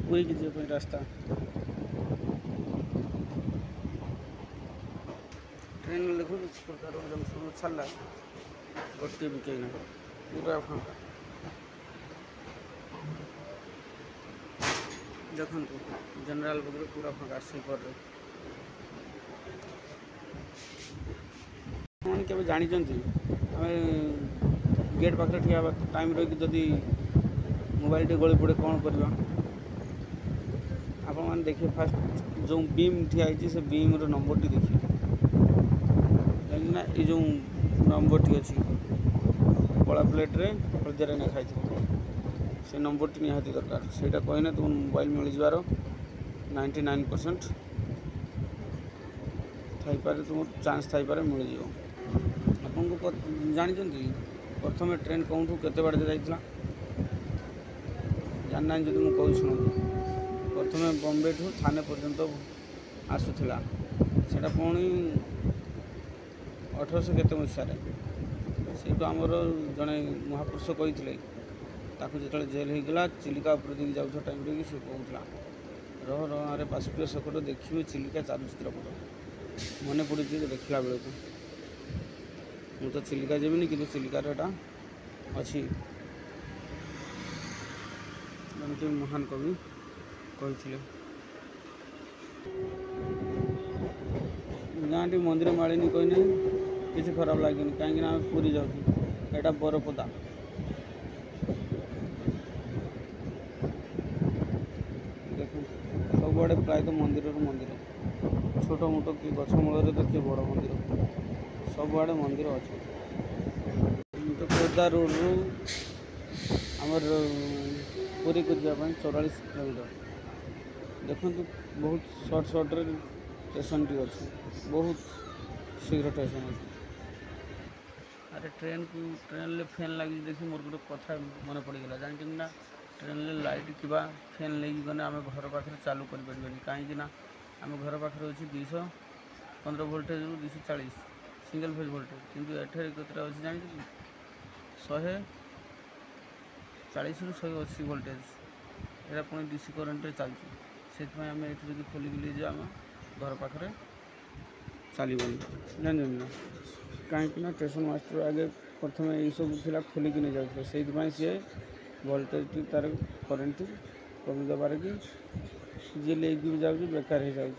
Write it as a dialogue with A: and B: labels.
A: पूरी की जो रास्ता ट्रेन देखो प्रकार जंक्शन छाड़ा गोटे भी कहीं ना पूरा फाँका देखु जनरल बगैर पूरा फाँका स्लीपर के जानी आम गेट पाखे ठिया टाइम रही जदि मोबाइल टे गली पड़े कौन करवा आपण मैंने देखिए फास्ट जो बीम ठिया से बीम नंबर टी देखिए ये जो नंबर टी अच्छी कला प्लेट्रे हलदिया लिखाई से नंबर टी निहाती दरकार से कहने तुम मोबाइल मिल जावार 99% थाईपारे तुम चांस थाईपारे मिल जाव आपन को जानते प्रथम ट्रेन कौन केते बाटे जाइला जानना जब मुझे कह शुणु प्रथम बॉम्बे ठू थाने पर्यंत आसूला सेटा पुणी 1800 केते मसीह से आमर जड़े महापुरुष कही जो जेल होगा चिलिका उपर दी जाऊँ टाइम रे से कहला रह रे बाष्पीय सकट देखिए चिलिका चारुचित्रपट मन पड़ी देखला बेलू मु तो चिलिका जीविनी कि चिलिकार एटा अच्छी महान कवि कही गाँव टी मंदिर मालिनी कहने किसी खराब लगे कहीं पूरी जाटा बरपदा देख सब आड़े प्रायतः मंदिर मंदिर छोट मोट कि गछ मूल देखिए बड़ मंदिर सब आड़े मंदिर अच्छे तो खोर्धा रोड रू आमर पूरी को जावाई 44 किलोमीटर देखो बहुत सर्ट स्टेशन टी अच्छे बहुत शीघ्र स्टेशन अच्छे अरे ट्रेन फैन लगी देखी मोर गोटे कथा मन पड़गला जानते ना ट्रेन लाइट कि फैन लगी गने आम घर पाखे चालू करें कहीं आम घर पाखे अच्छे 215 वोल्टेज 240 सिंगल फेज वोल्टेज किंतु एठे केतरा अच्छे जानते 140 ରୁ 180 वोल्टेज एरा पुणी डीसी करेन्ट चलती से आम ये खोलिक लिए आम घर पाखे चलबनी जान ना कहीं स्टेशन मास्टर आगे प्रथम यही सब थी खोलिक नहीं जाते से सी वोल्टेज तार करेन्ट कमी देवार कि जी लेकिन भी जाऊँ बेकार हो जाए